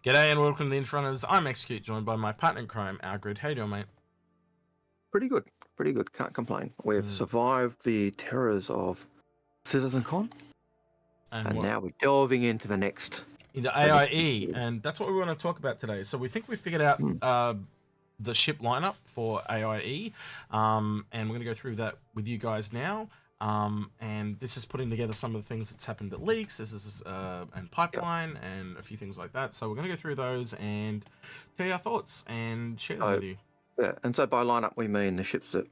G'day and welcome to the Inforunners. I'm Execute, joined by my partner in crime, Algared. How you doing, mate? Pretty good. Pretty good. Can't complain. We've survived the terrors of CitizenCon, and now we're delving into the next. Into AIE, and that's what we want to talk about today. So we think we figured out the ship lineup for AIE, and we're going to go through that with you guys now. And this is putting together some of the things that's happened at leaks. This is and pipeline and a few things like that. So we're going to go through those and tell you our thoughts and share them with you. Yeah, and so by lineup we mean the ships that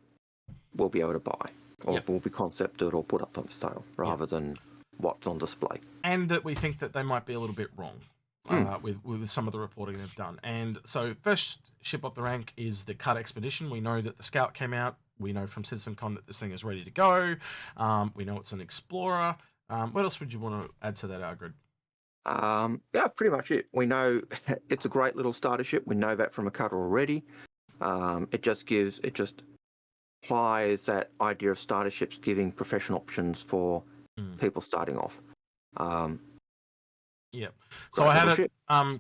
we'll be able to buy, or will be concepted or put up on sale, rather than what's on display. And that we think that they might be a little bit wrong with some of the reporting they've done. And so first ship off the rank is the Cut Expedition. We know that the Scout came out. We know from CitizenCon that this thing is ready to go. We know it's an Explorer. What else would you want to add to that, Algared? Yeah, pretty much it. We know it's a great little starter ship. We know that from a cutter already. It just applies that idea of starter ships giving professional options for people starting off. So I had it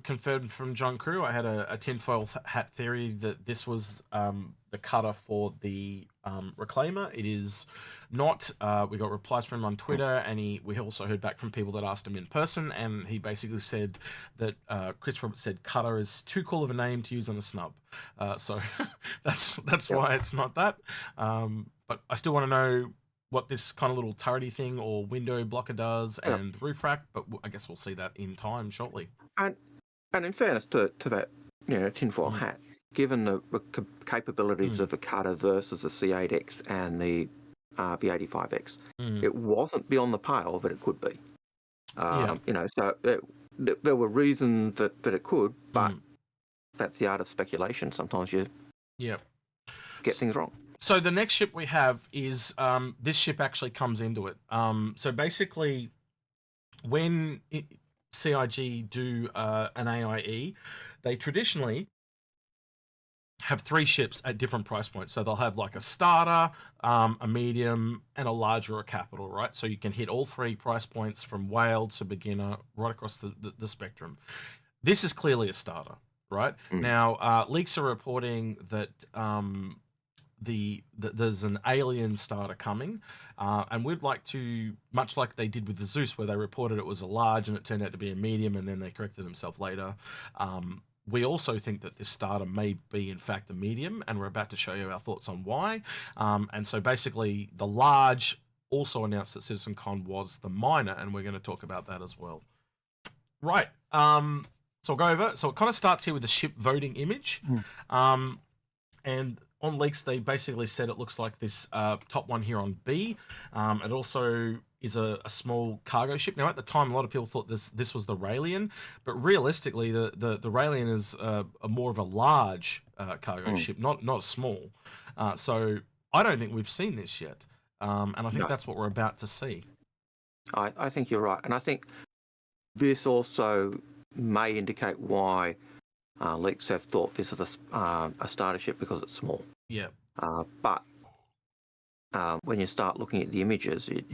confirmed from John Crew. I had a tinfoil hat theory that this was the cutter for the Reclaimer. It is not. We got replies from him on Twitter, and we also heard back from people that asked him in person, and he basically said that Chris Roberts said cutter is too cool of a name to use on a snub. So that's why it's not that. But I still want to know what this kind of little turrety thing or window blocker does and the roof rack, but I guess we'll see that in time shortly. And in fairness to that, tinfoil hat, given the capabilities of a cutter versus the C8X and the B85X, it wasn't beyond the pale that it could be. So there were reasons that it could, but that's the art of speculation. Sometimes you get things wrong. So the next ship we have is this ship actually comes into it. So basically, when CIG do an AIE, they traditionally have 3 ships at different price points. So they'll have like a starter, a medium, and a larger or a capital, right? So you can hit all 3 price points from whale to beginner right across the spectrum. This is clearly a starter, right? Now, leaks are reporting that there's an alien starter coming, and we'd like to, much like they did with the Zeus, where they reported it was a large and it turned out to be a medium, and then they corrected themselves later. We also think that this starter may be in fact a medium, and we're about to show you our thoughts on why. And so basically the large also announced that CitizenCon was the minor, and we're going to talk about that as well. Right. So I'll go over. So it kind of starts here with the ship voting image. And on leaks, they basically said it looks like this top one here on B. It also is a small cargo ship. Now, at the time, a lot of people thought this was the Raelian, but realistically, the Raelian is a more of a large cargo ship, not a small. So I don't think we've seen this yet, and I think that's what we're about to see. I think you're right, and I think this also may indicate why leaks have thought this is a starter ship because it's small. Yeah. But when you start looking at the images, it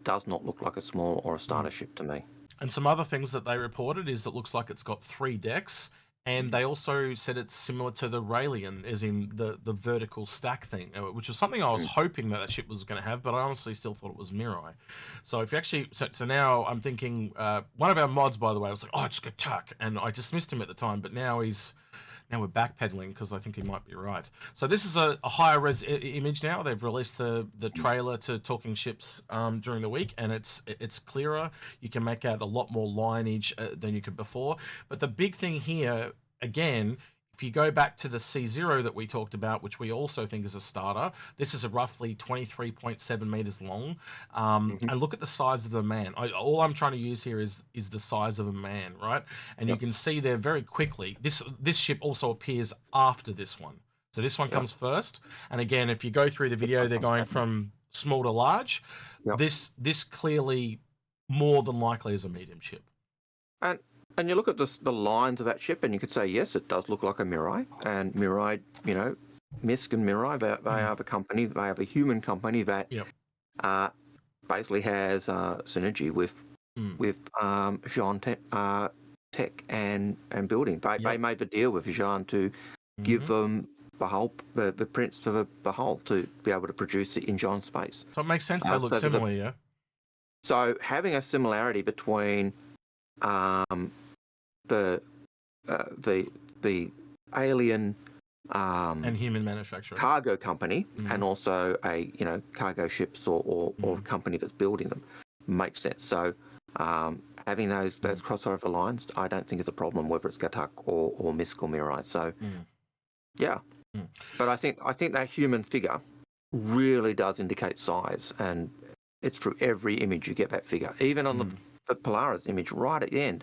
does not look like a small or a starter ship to me. And some other things that they reported is it looks like it's got 3 decks, and they also said it's similar to the Raelian, as in the vertical stack thing, which was something I was hoping that ship was going to have, but I honestly still thought it was Mirai. So if you actually, so now I'm thinking, one of our mods, by the way, was like, oh, it's Gatak, and I dismissed him at the time, but now we're backpedaling because I think he might be right. So this is a higher res image now. They've released the trailer to Talking Ships during the week, and it's clearer. You can make out a lot more lineage than you could before. But the big thing here, again, if you go back to the C0 that we talked about, which we also think is a starter, this is a roughly 23.7 meters long. And look at the size of the man. All I'm trying to use here is the size of a man, right? And you can see there very quickly, this ship also appears after this one. So this one comes first. And again, if you go through the video, they're going from small to large. This clearly more than likely is a medium ship. And you look at the lines of that ship, and you could say, yes, it does look like a Mirai. And Mirai, Misk and Mirai, they are the company, they have a human company that basically has synergy with Jean tech and building. They made the deal with Jean to give them the prints for the hull to be able to produce it in Jean's space. So it makes sense they look similar, yeah. So having a similarity between the alien and human manufacturer cargo company and also a cargo ships or company that's building them makes sense. So having those crossover lines, I don't think is a problem, whether it's Gatak or Misk or Mirai. So but I think that human figure really does indicate size, and it's through every image you get that figure. Even on the Polaris image right at the end,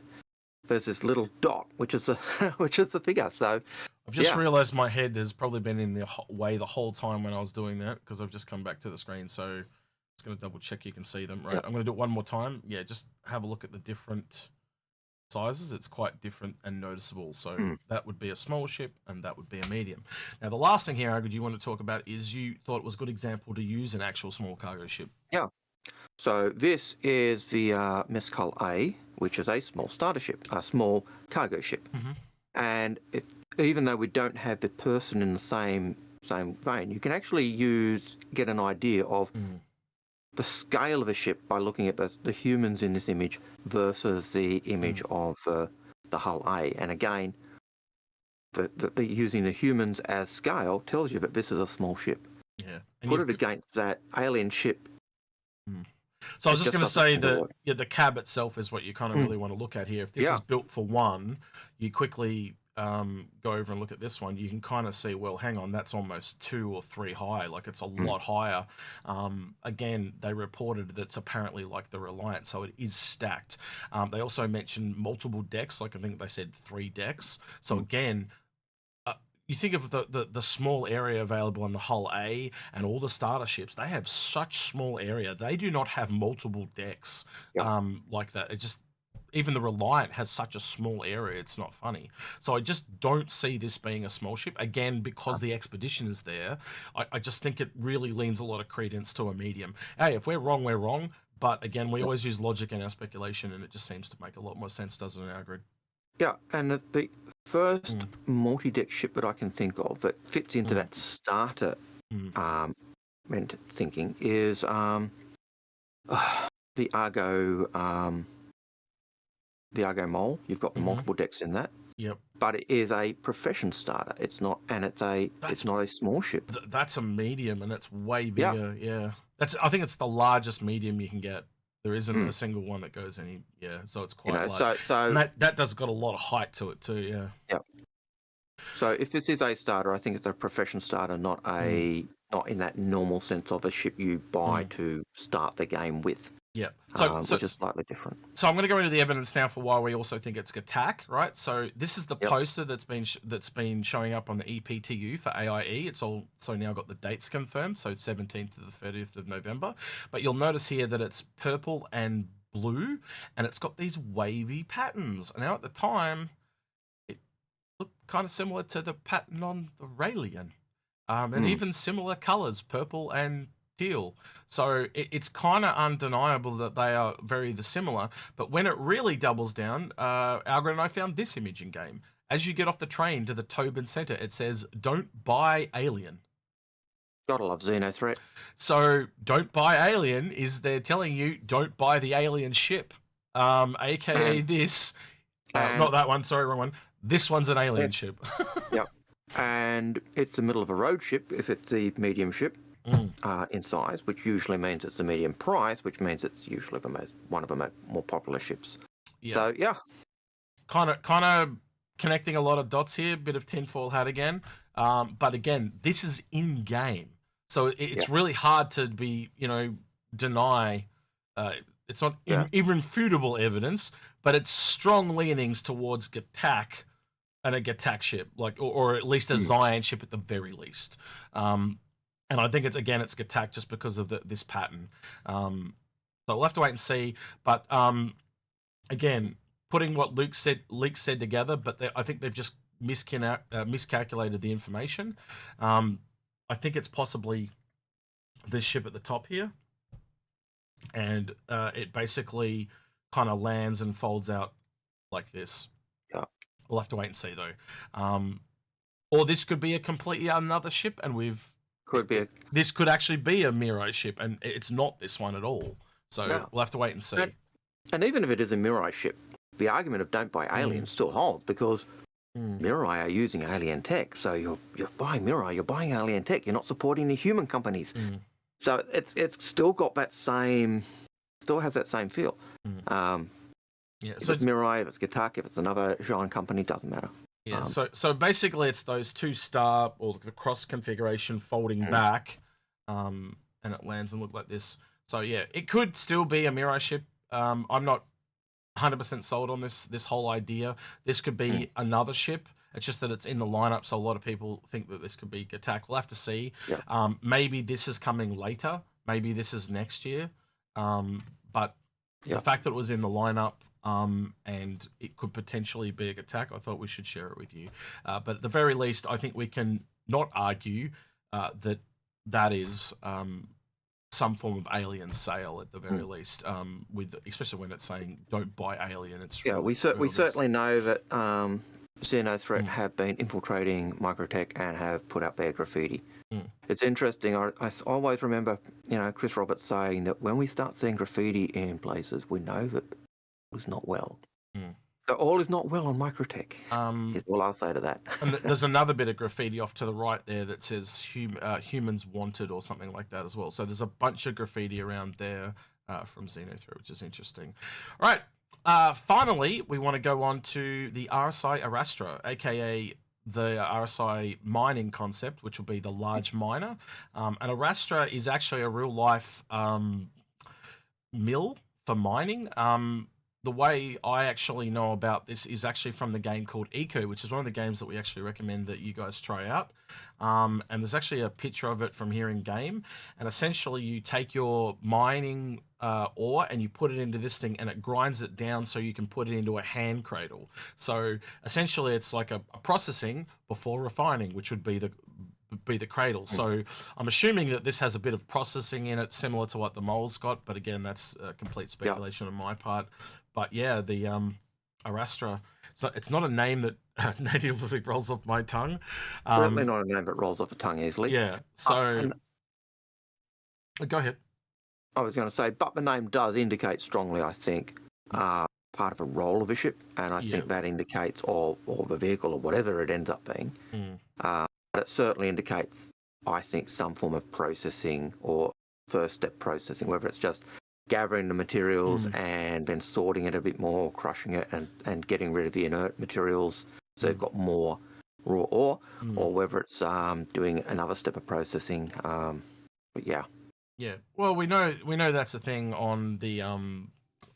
there's this little dot, which is the figure. So I've just realized my head has probably been in the way the whole time when I was doing that, because I've just come back to the screen. So I'm just going to double check you can see them. Right, I'm going to do it one more time. Yeah, just have a look at the different sizes. It's quite different and noticeable. So that would be a small ship and that would be a medium. Now, the last thing here, Algared, you want to talk about is you thought it was a good example to use an actual small cargo ship. Yeah. So this is the Mescal A, which is a small starter ship, a small cargo ship. And even though we don't have the person in the same vein, you can actually get an idea of the scale of a ship by looking at the humans in this image versus the image of the hull A. And again, the using the humans as scale tells you that this is a small ship. Yeah. And put it against that alien ship. So I was just going to say that the cab itself is what you kind of really want to look at here. If this is built for one, you quickly go over and look at this one. You can kind of see, well, hang on, that's almost 2 or 3 high. Like it's a lot higher. Again, they reported that it's apparently like the Reliant, so it is stacked. They also mentioned multiple decks, like I think they said 3 decks. So again, you think of the small area available on the hull A and all the starter ships, they have such small area. They do not have multiple decks like that. It just, even the Reliant has such a small area, it's not funny. So I just don't see this being a small ship. Again, because the Expedition is there, I just think it really leans a lot of credence to a medium. Hey, if we're wrong, we're wrong. But again, we always use logic in our speculation, and it just seems to make a lot more sense, doesn't it, Algared? Yeah, and the first multi-deck ship that I can think of that fits into that starter thinking is the Argo Mole. You've got the multiple decks in that. Yep. But it is a profession starter. It's not, and it's not a small ship. That's a medium, and it's way bigger. Yeah. I think it's the largest medium you can get. There isn't a single one that goes any, so it's quite large. So and that does got a lot of height to it too, yeah. So if this is a starter, I think it's a profession starter, not in that normal sense of a ship you buy to start the game with. Yeah. Which is slightly different. So I'm going to go into the evidence now for why we also think it's Gatak, right? So this is the poster that's been showing up on the EPTU for AIE. It's also now got the dates confirmed, so 17th to the 30th of November. But you'll notice here that it's purple and blue, and it's got these wavy patterns. Now at the time, it looked kind of similar to the pattern on the Raelian, and even similar colors, purple and teal. So it's kind of undeniable that they are very similar. But when it really doubles down, Algared and I found this image in game. As you get off the train to the Tobin Center, it says, "Don't buy Alien." Gotta love Xenothreat. So don't buy Alien is they're telling you don't buy the alien ship, aka this. Not that one. Sorry, wrong one. This one's an alien ship. Yep. And it's the middle of a road ship if it's the medium ship. In size, which usually means it's the medium price, which means it's usually one of the more popular ships. Yeah. So yeah, kind of connecting a lot of dots here. Bit of tinfoil hat again, but again, this is in game, so it's really hard to be deny. It's not irrefutable evidence, but it's strong leanings towards Gatak and a Gatak ship, like or at least a Zion ship at the very least. And I think it's Gatak just because of this pattern. So we'll have to wait and see. But again, putting what Leak said together, but I think they've just miscalculated the information. I think it's possibly this ship at the top here, and it basically kind of lands and folds out like this. We'll have to wait and see though. Or this could be a completely another ship, and this could actually be a Miro ship, and it's not this one at all. So we'll have to wait and see. And even if it is a Mirai ship, the argument of don't buy Alien still holds, because Mirai are using alien tech. So you're buying Mirai, you're buying alien tech. You're not supporting the human companies. So it's still got that same, still has that same feel. Yeah, if it's Mirai, if it's Gatac, if it's another Jean company, doesn't matter. Yeah, so basically it's those two star, or the cross configuration folding back, and it lands and look like this. So yeah, it could still be a Mirai ship. I'm not 100% sold on this whole idea. This could be another ship. It's just that it's in the lineup, so a lot of people think that this could be Gatac. We'll have to see. Maybe this is coming later. Maybe this is next year. But the fact that it was in the lineup, and it could potentially be a Gatac, I thought we should share it with you. But at the very least, I think we can not argue that is some form of alien sale at the very least, with especially when it's saying don't buy alien. It's really we certainly know that Xenothreat have been infiltrating Microtech and have put out bad graffiti. It's interesting. I always remember, Chris Roberts saying that when we start seeing graffiti in places, we know that it's not well. So all is not well on Microtech. Is all I'll say to that. And there's another bit of graffiti off to the right there that says humans wanted or something like that as well. So there's a bunch of graffiti around there from Xenothreat, which is interesting. All right. Finally, we want to go on to the RSI Arastra, aka the RSI mining concept, which will be the large miner. And Arastra is actually a real life mill for mining. The way I actually know about this is actually from the game called Eco, which is one of the games that we actually recommend that you guys try out. And there's actually a picture of it from here in game. And essentially you take your mining ore and you put it into this thing and it grinds it down so you can put it into a hand cradle. So essentially it's like a processing before refining, which would be the cradle. So I'm assuming that this has a bit of processing in it, similar to what the mole's got. But again, that's complete speculation on my part. But yeah, the Arastra. So it's not a name that natively rolls off my tongue. Certainly not a name that rolls off the tongue easily. Yeah. So go ahead. I was going to say, but the name does indicate strongly, I think, part of a role of a ship, and I think that indicates, or the vehicle, or whatever it ends up being. But it certainly indicates, I think, some form of processing or first step processing, whether it's just gathering the materials and then sorting it a bit more, crushing it and getting rid of the inert materials so you've got more raw ore, or whether it's doing another step of processing. But yeah. Yeah. Well, we know that's a thing on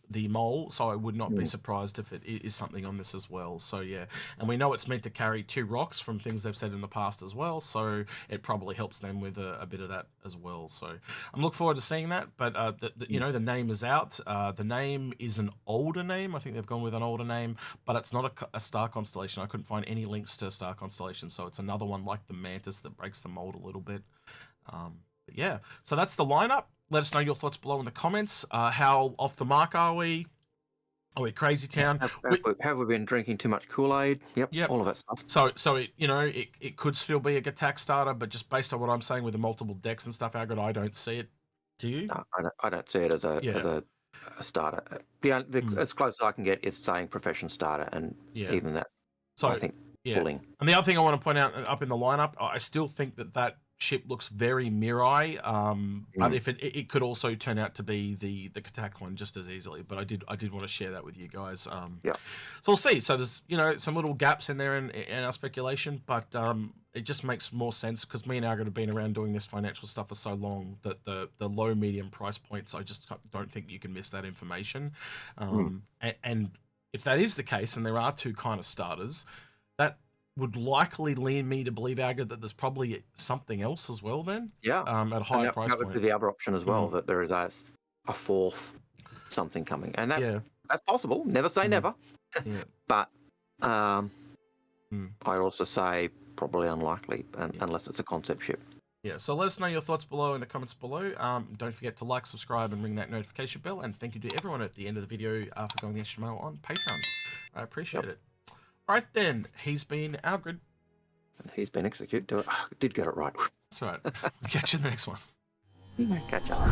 the mole, so I would not be surprised if it is something on this as well. So yeah, and we know it's meant to carry 2 rocks from things they've said in the past as well, so it probably helps them with a bit of that as well. So I'm looking forward to seeing that. But the name is out. The name is an older name. I think they've gone with an older name, but it's not a star constellation. I couldn't find any links to a star constellation, so it's another one like the Mantis that breaks the mold a little bit. But yeah, so that's the lineup. Let us know your thoughts below in the comments. How off the mark are we? Are we crazy town? Have we been drinking too much Kool-Aid? Yep, all of that stuff. So it could still be a Gatac starter, but just based on what I'm saying with the multiple decks and stuff, Algared, I don't see it. Do you? No, I don't see it as a starter. As close as I can get is saying profession starter, and even that, so I think pulling. And the other thing I want to point out up in the lineup, I still think that ship looks very Mirai, but if it could also turn out to be the Gatac one just as easily. But I did want to share that with you guys. So we'll see. So there's some little gaps in there in our speculation, but it just makes more sense because me and Algared have been around doing this financial stuff for so long that the low medium price points, I just don't think you can miss that information. And if that is the case, and there are 2 kind of starters, that would likely lead me to believe, Algared, that there's probably something else as well then. Yeah. At a higher price point. That would be the other option as well, that there is a 4th something coming. And that's possible. Never say never. But I'd also say probably unlikely unless it's a concept ship. Yeah, so let us know your thoughts below in the comments below. Don't forget to like, subscribe, and ring that notification bell. And thank you to everyone at the end of the video for going the extra mile on Patreon. I appreciate it. Right then, he's been Algared. And he's been Execute. Did get it right. That's right. We'll catch you in the next one. Catch up.